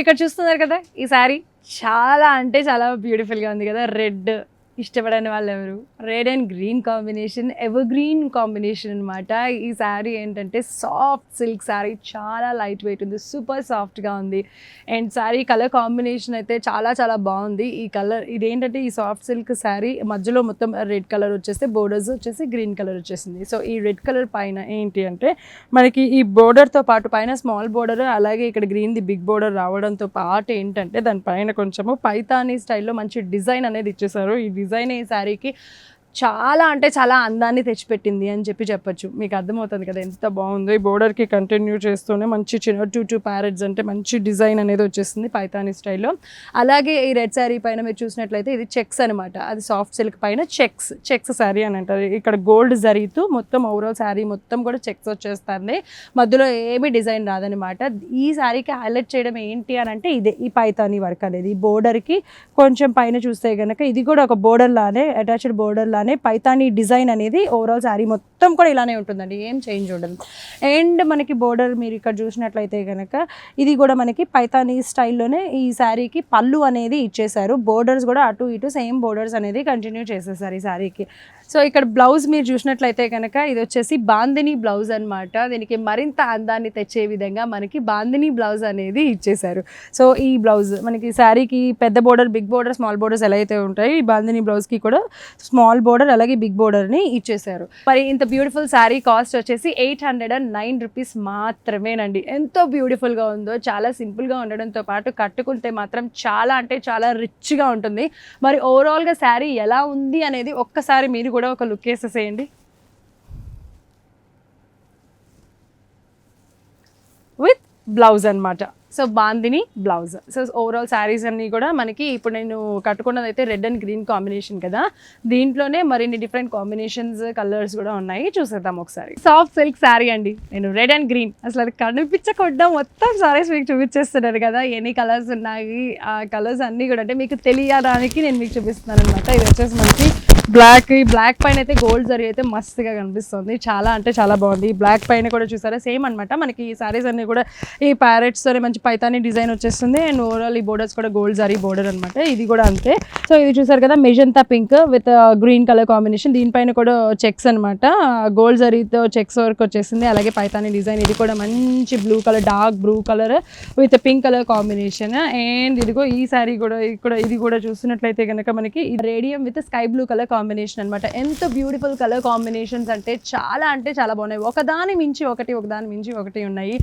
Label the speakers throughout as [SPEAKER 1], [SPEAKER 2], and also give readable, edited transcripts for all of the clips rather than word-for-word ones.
[SPEAKER 1] ఇక్కడ చూస్తున్నారు కదా ఈ శారీ చాలా అంటే చాలా బ్యూటిఫుల్గా ఉంది కదా. రెడ్ ఇష్టపడని వాళ్ళు ఎవరు? Red and green combination, ever green combination అనమాట. ఈ శారీ ఏంటంటే సాఫ్ట్ సిల్క్ శారీ, చాలా లైట్ వెయిట్ ఉంది, సూపర్ సాఫ్ట్గా ఉంది. అండ్ శారీ కలర్ కాంబినేషన్ అయితే చాలా చాలా బాగుంది. ఈ కలర్ ఇదేంటంటే ఈ సాఫ్ట్ సిల్క్ శారీ మధ్యలో మొత్తం రెడ్ కలర్ వచ్చేస్తే బోర్డర్స్ వచ్చేసి గ్రీన్ కలర్ వచ్చేసింది. సో ఈ రెడ్ కలర్ పైన ఏంటి అంటే మనకి ఈ బోర్డర్తో పాటు పైన స్మాల్ బోర్డర్, అలాగే ఇక్కడ గ్రీన్ది బిగ్ బోర్డర్ రావడంతో పాటు ఏంటంటే దానిపైన కొంచెము పైతానీ స్టైల్లో మంచి డిజైన్ అనేది ఇచ్చేసారు. ఈ డిజైన్ ఈ శారీకి చాలా అంటే చాలా అందాన్ని తెచ్చిపెట్టింది అని చెప్పొచ్చు. మీకు అర్థమవుతుంది కదా ఎంత బాగుందో. ఈ బోర్డర్కి కంటిన్యూ చేస్తూనే మంచి చిన్న టూ ప్యారెట్స్ అంటే మంచి డిజైన్ అనేది వచ్చేస్తుంది పైతానీ స్టైల్లో. అలాగే ఈ రెడ్ శారీ పైన మీరు చూసినట్లయితే ఇది చెక్స్ అనమాట. అది సాఫ్ట్ సిల్క్ పైన చెక్స్ శారీ అని అంటారు. ఇక్కడ గోల్డ్ జరీతో మొత్తం ఓవరాల్ శారీ మొత్తం కూడా చెక్స్ వచ్చేస్తుంది, మధ్యలో ఏమీ డిజైన్ రాదనమాట. ఈ శారీకి హైలైట్ చేయడం ఏంటి అని అంటే ఇదే ఈ పైతానీ వర్క్ అనేది. ఈ బోర్డర్కి కొంచెం పైన చూస్తే కనుక ఇది కూడా ఒక బోర్డర్ లానే, అటాచ్డ్ బోర్డర్ లానే పైతానీ డిజైన్ అనేది ఓవరాల్ శారీ మొత్తం కూడా ఇలానే ఉంటుందండి, ఏం చేంజ్ ఉండదు. అండ్ మనకి బోర్డర్ మీరు ఇక్కడ చూసినట్లయితే కనుక ఇది కూడా మనకి పైతానీ స్టైల్లోనే ఈ శారీకి పళ్ళు అనేది ఇచ్చేసారు. బోర్డర్స్ కూడా అటు ఇటు సేమ్ బోర్డర్స్ అనేది కంటిన్యూ చేసేసారు ఈ శారీకి. సో ఇక్కడ బ్లౌజ్ మీరు చూసినట్లయితే కనుక ఇది వచ్చేసి బాందిని బ్లౌజ్ అనమాట. దీనికి మరింత అందాన్ని తెచ్చే విధంగా మనకి బాందిని బ్లౌజ్ అనేది ఇచ్చేసారు. సో ఈ బ్లౌజ్ మనకి శారీకి పెద్ద border, big border, small borders ఎలా అయితే ఉంటాయి, ఈ బాందిని బ్లౌజ్కి కూడా స్మాల్ బోర్డర్ అలాగే బిగ్ బోర్డర్ని ఇచ్చేసారు. మరి ఇంత బ్యూటిఫుల్ శారీ కాస్ట్ వచ్చేసి 809 రూపీస్ మాత్రమేనండి. ఎంతో బ్యూటిఫుల్గా ఉందో, చాలా సింపుల్గా ఉండడంతో పాటు కట్టుకుంటే మాత్రం చాలా అంటే చాలా రిచ్గా ఉంటుంది. మరి ఓవరాల్గా శారీ ఎలా ఉంది అనేది ఒక్కసారి మీరు కూడా ఒక లుక్ వేసేసేయండి. విత్ బ్లౌజ్ అనమాట. So bandhani blouse. So overall saris అన్నీ కూడా మనకి ఇప్పుడు నేను కట్టుకున్నది అయితే రెడ్ అండ్ గ్రీన్ కాంబినేషన్ కదా, దీంట్లోనే మరిన్ని డిఫరెంట్ కాంబినేషన్స్ కలర్స్ కూడా ఉన్నాయి, చూసేద్దాం ఒకసారి. సాఫ్ట్ సిల్క్ శారీ అండి, నేను రెడ్ అండ్ గ్రీన్ అసలు అది కనిపించకుండా మొత్తం శారీస్ మీకు చూపించేస్తున్నారు కదా, ఎన్ని కలర్స్ ఉన్నాయి ఆ కలర్స్ అన్నీ కూడా అంటే మీకు తెలియడానికి నేను మీకు చూపిస్తున్నాను అనమాట. ఇది వచ్చేసి మనకి బ్లాక్, ఈ బ్లాక్ పైన అయితే గోల్డ్ జరీ అయితే మస్తుగా కనిపిస్తుంది, చాలా అంటే చాలా బాగుంది. ఈ బ్లాక్ పైన కూడా చూసారా సేమ్ అనమాట. మనకి ఈ శారీస్ అన్నీ కూడా ఈ ప్యారెట్స్తోనే మంచి పైతానీ డిజైన్ వచ్చేస్తుంది. అండ్ ఓవరాల్ ఈ బోర్డర్స్ కూడా గోల్డ్ జరీ బోర్డర్ అనమాట. ఇది కూడా అంతే. సో ఇది చూసారు కదా magenta pink with green colour combination, దీనిపైన కూడా చెక్స్ అనమాట, గోల్డ్ జరీతో చెక్స్ వర్క్ వచ్చేసింది. అలాగే పైతానీ డిజైన్, ఇది కూడా మంచి blue colour, dark blue colour with pink colour combination. And ఇదిగో ఈ శారీ కూడా ఇది కూడా చూసినట్లయితే కనుక మనకి radium with sky blue colour combination అనమాట. ఎంత బ్యూటిఫుల్ కలర్ కాంబినేషన్స్ అంటే చాలా బాగున్నాయి. ఒకదాని మించి ఒకటి ఉన్నాయి.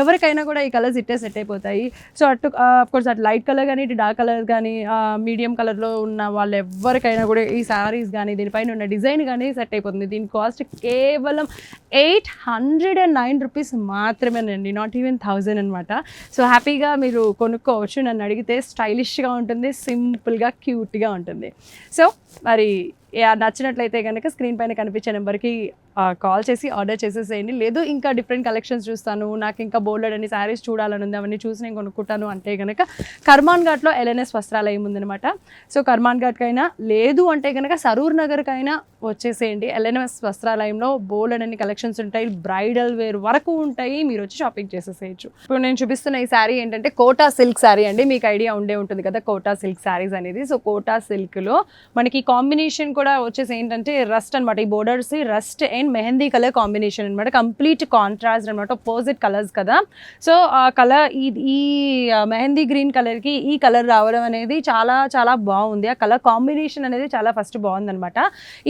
[SPEAKER 1] ఎవరికైనా కూడా ఈ కలర్స్ ఇట్టే సెట్ అయిపోతాయి. సో అటు అఫ్కోర్స్ అటు లైట్ కలర్ కానీ, ఇటు డార్క్ కలర్ కానీ, మీడియం కలర్లో ఉన్న వాళ్ళు ఎవరికైనా కూడా ఈ శారీస్ కానీ దీనిపైన ఉన్న డిజైన్ కానీ సెట్ అయిపోతుంది. దీని కాస్ట్ కేవలం 809 రూపీస్ మాత్రమేనండి, నాట్ ఈవెన్ 1000 అనమాట. సో హ్యాపీగా మీరు కొనుక్కోవచ్చు. నన్ను అడిగితే స్టైలిష్గా ఉంటుంది, సింపుల్గా క్యూట్గా ఉంటుంది. సో మరి నచ్చినట్లయితే కనుక స్క్రీన్ పైన కనిపించే నెంబర్కి కాల్ చేసి ఆర్డర్ చేసేసేయండి. లేదు ఇంకా డిఫరెంట్ కలెక్షన్స్ చూస్తాను, నాకు ఇంకా బోల్డెడ్ అని శారీస్ చూడాలని ఉంది, అవన్నీ చూసి నేను కొనుక్కుంటాను అంటే కనుక కర్మాన్ ఘాట్లో LNS వస్త్రాలయం ఉందనమాట. సో కర్మాన్ ఘాట్కైనా లేదు అంటే కనుక సరూర్ నగర్కైనా వచ్చేసేయండి. LNS వస్త్రాలయంలో బోల్డెడ్ అని కలెక్షన్స్ ఉంటాయి, బ్రైడల్ వేర్ వరకు ఉంటాయి, మీరు వచ్చి షాపింగ్ చేసేసేయచ్చు. ఇప్పుడు నేను చూపిస్తున్న ఈ శారీ ఏంటంటే కోటా సిల్క్ శారీ అండి. మీకు ఐడియా ఉండే ఉంటుంది కదా కోటా సిల్క్ శారీస్ అనేది. సో కోటా సిల్క్లో మనకి కాంబినేషన్ కూడా వచ్చేసి ఏంటంటే రస్ట్ అనమాట. ఈ borders rust and mehndi colour combination అనమాట, కంప్లీట్ కాంట్రాస్ట్ అనమాట, అపోజిట్ కలర్స్ కదా. సో ఆ కలర్ ఈ మెహందీ గ్రీన్ కలర్కి ఈ కలర్ రావడం అనేది చాలా బాగుంది. ఆ కలర్ కాంబినేషన్ అనేది చాలా ఫస్ట్ బాగుందనమాట.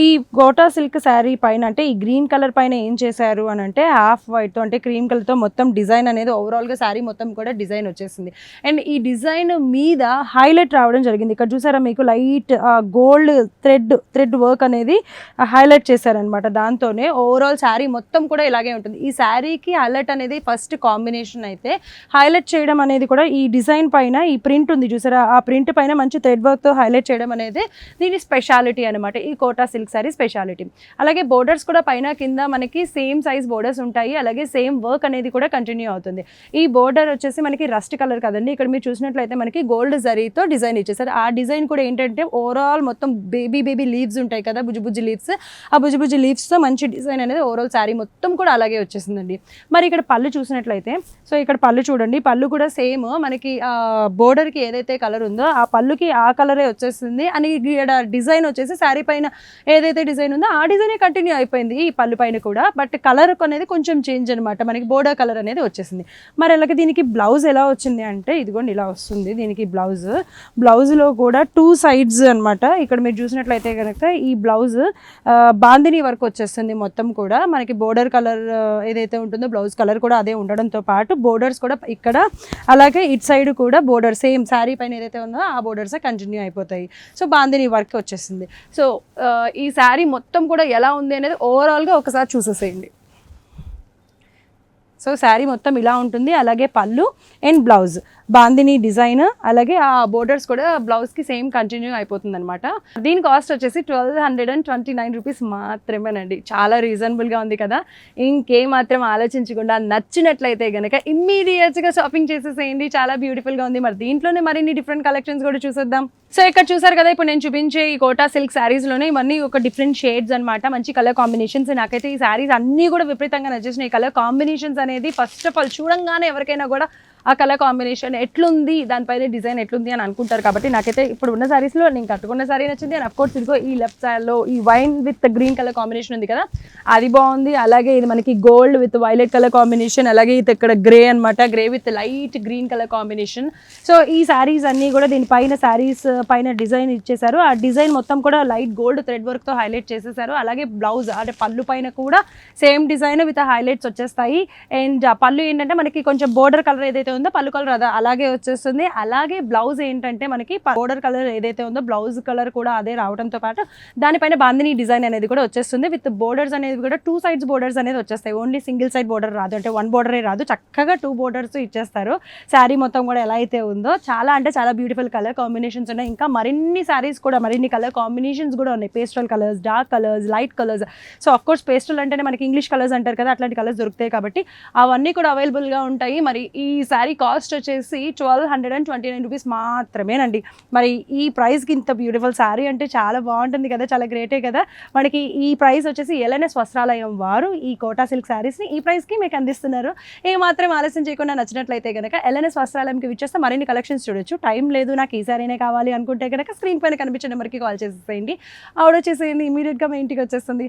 [SPEAKER 1] ఈ కోటా సిల్క్ శారీ పైన అంటే ఈ గ్రీన్ కలర్ పైన ఏం చేశారు అని అంటే హాఫ్ వైట్తో అంటే క్రీమ్ కలర్తో మొత్తం డిజైన్ అనేది ఓవరాల్గా శారీ మొత్తం కూడా డిజైన్ వచ్చేసింది. అండ్ ఈ డిజైన్ మీద హైలైట్ రావడం జరిగింది. ఇక్కడ చూసారా మీకు లైట్ గోల్డ్ థ్రెడ్ వర్క్ అనేది హైలైట్ చేశారనమాట. దాంతోనే ఓవరాల్ శారీ మొత్తం కూడా ఇలాగే ఉంటుంది. ఈ శారీకి హైలైట్ అనేది ఫస్ట్ కాంబినేషన్ అయితే హైలైట్ చేయడం అనేది కూడా ఈ డిజైన్ పైన ఈ ప్రింట్ ఉంది చూసారా, ఆ ప్రింట్ పైన మంచి థ్రెడ్ వర్క్తో హైలైట్ చేయడం అనేది దీని స్పెషాలిటీ అనమాట, ఈ కోటా సిల్క్ శారీ స్పెషాలిటీ. అలాగే బోర్డర్స్ కూడా పైన కింద మనకి సేమ్ సైజ్ బోర్డర్స్ ఉంటాయి, అలాగే సేమ్ వర్క్ అనేది కూడా కంటిన్యూ అవుతుంది. ఈ బోర్డర్ వచ్చేసి మనకి రస్ట్ కలర్ కదండి, ఇక్కడ మీరు చూసినట్లయితే మనకి గోల్డ్ జరీతో డిజైన్ ఇచ్చేసారు. ఆ డిజైన్ కూడా ఏంటంటే ఓవరాల్ మొత్తం బేబీ లీవ్స్ లీవ్స్ ఉంటాయి కదా, బుజ్జి లీవ్స్, ఆ బుజ్జి లీవ్స్తో మంచి డిజైన్ అనేది ఓవరాల్ శారీ మొత్తం కూడా అలాగే వచ్చేసిందండి. మరి ఇక్కడ పళ్ళు చూసినట్లయితే, సో ఇక్కడ పళ్ళు చూడండి, పళ్ళు కూడా సేమ్ మనకి బోర్డర్కి ఏదైతే కలర్ ఉందో ఆ పళ్ళుకి ఆ కలరే వచ్చేస్తుంది. అని ఇక్కడ డిజైన్ వచ్చేసి శారీ పైన ఏదైతే డిజైన్ ఉందో ఆ డిజైనే కంటిన్యూ అయిపోయింది ఈ పళ్ళు పైన కూడా. బట్ కలర్ అనేది కొంచెం చేంజ్ అనమాట, మనకి బోర్డర్ కలర్ అనేది వచ్చేసింది. మరి అలాగే దీనికి బ్లౌజ్ ఎలా వచ్చింది అంటే ఇదిగోండి ఇలా వస్తుంది దీనికి బ్లౌజ్లో కూడా 2 sides అనమాట. ఇక్కడ మీరు చూసినట్లయితే కనుక ఈ బ్లౌజ్ బాందిని వర్క్ వచ్చేస్తుంది మొత్తం కూడా. మనకి బోర్డర్ కలర్ ఏదైతే ఉంటుందో బ్లౌజ్ కలర్ కూడా అదే ఉండడంతో పాటు బోర్డర్స్ కూడా ఇక్కడ అలాగే ఇటు సైడ్ కూడా బోర్డర్ సేమ్ శారీ పైన ఏదైతే ఉందో ఆ బోర్డర్సే కంటిన్యూ అయిపోతాయి. సో బాందిని వర్క్ వచ్చేసింది. సో ఈ శారీ మొత్తం కూడా ఎలా ఉంది అనేది ఓవరాల్గా ఒకసారి చూసేసేయండి. సో శారీ మొత్తం ఇలా ఉంటుంది. అలాగే పళ్ళు అండ్ బ్లౌజ్ బాందిని డిజైన్, అలాగే ఆ బోర్డర్స్ కూడా బ్లౌజ్కి సేమ్ కంటిన్యూ అయిపోతుంది అనమాట. దీని కాస్ట్ వచ్చేసి 1229 రూపీస్ మాత్రమేనండి. చాలా రీజనబుల్గా ఉంది కదా. ఇంకేం మాత్రం ఆలోచించకుండా నచ్చినట్లయితే కనుక ఇమ్మీడియట్గా షాపింగ్ చేసేసేయండి. చాలా బ్యూటిఫుల్గా ఉంది. మరి దీంట్లోనే మరిన్ని డిఫరెంట్ కలెక్షన్స్ కూడా చూసేద్దాం. సో ఇక్కడ చూసారు కదా, ఇప్పుడు నేను చూపించే ఈ కోటా సిల్క్ శారీస్లోనే ఇవన్నీ ఒక డిఫరెంట్ షేడ్స్ అనమాట, మంచి కలర్ కాంబినేషన్స్. నాకైతే ఈ శారీస్ అన్నీ కూడా విపరీతంగా నచ్చేసినాయి. కలర్ కాంబినేషన్స్ అనేది ఫస్ట్ ఆఫ్ ఆల్ చూడంగానే ఎవరికైనా కూడా ఆ కలర్ కాంబినేషన్ ఎట్లుంది, దానిపైన డిజైన్ ఎట్లుంది అని అనుకుంటారు. కాబట్టి నాకైతే ఇప్పుడు ఉన్న శారీస్లో నేను కట్టుకున్న శారీ నచ్చింది. అండ్ అఫ్కోర్స్ ఇదిగో ఈ లెఫ్ట్ సైడ్లో ఈ wine with green colour combination ఉంది కదా, అది బాగుంది. అలాగే ఇది మనకి gold with violet colour combination, అలాగే ఇది ఇక్కడ గ్రే అనమాట, grey with light green colour combination. So ఈ శారీస్ అన్నీ కూడా దీనిపైన శారీస్ పైన డిజైన్ ఇచ్చేసారు. ఆ డిజైన్ మొత్తం కూడా లైట్ గోల్డ్ థ్రెడ్ వర్క్తో హైలైట్ చేసేసారు. అలాగే బ్లౌజ్ అంటే పళ్ళు పైన కూడా సేమ్ డిజైన్ విత్ హైలైట్స్ వచ్చేస్తాయి. అండ్ పళ్ళు ఏంటంటే మనకి కొంచెం బోర్డర్ కలర్ ఏదైతే ఉందో పళ్ళు కలర్ అలాగే వచ్చేస్తుంది. అలాగే బ్లౌజ్ ఏంటంటే మనకి బోర్డర్ కలర్ ఏదైతే ఉందో బ్లౌజ్ కలర్ కూడా అదే రావడంతో పాటు దానిపైన బాందిని డిజైన్ అనేది కూడా వచ్చేస్తుంది. విత్ బోర్డర్స్ అనేది కూడా 2 sides బోర్డర్స్ అనేది వచ్చేస్తాయి. ఓన్లీ సింగిల్ సైడ్ బోర్డర్ రాదు, అంటే 1 బోర్డరే రాదు, చక్కగా 2 బోర్డర్స్ ఇచ్చేస్తారు. శారీ మొత్తం కూడా ఎలా అయితే ఉందో చాలా అంటే చాలా బ్యూటిఫుల్ కలర్ కాంబినేషన్స్ ఉన్నాయి. ఇంకా మరిన్ని శారీస్ కూడా మరిన్ని కలర్ కాంబినేషన్స్ కూడా ఉన్నాయి. Pastel colours, dark colours, light colours. So of course pastel అంటేనే మనకి ఇంగ్లీష్ కలర్స్ అంటారు కదా, అట్లాంటి కలర్స్ దొరుకుతాయి కాబట్టి అవన్నీ కూడా అవైలబుల్గా ఉంటాయి. మరి ఈ శారీ కాస్ట్ వచ్చేసి 1229 రూపీస్ మాత్రమేనండి. మరి ఈ ప్రైస్కి ఇంత బ్యూటిఫుల్ శారీ అంటే చాలా బాగుంటుంది కదా, చాలా గ్రేటే కదా. మనకి ఈ ప్రైస్ వచ్చేసి ఎల్ఎన్ఎస్ వస్త్రాలయం వారు ఈ కోటా సిల్క్ శారీస్ని ఈ ప్రైస్కి మీకు అందిస్తున్నారు. ఏమాత్రం ఆలస్యం చేయకుండా నచ్చినట్లయితే కనుక ఎల్ఎన్ఎస్ వస్త్రాలయంకి విచ్చేస్తే మరిన్ని కలెక్షన్స్ చూడొచ్చు. టైం లేదు నాకు ఈ శారీనే కావాలి అనుకుంటే కనుక స్క్రీన్ పైన కనిపించే నెంబర్కి కాల్ చేసేసేయండి, ఆర్డర్ చేసేయండి, ఇమీడియట్గా మీ ఇంటికి వచ్చేస్తుంది.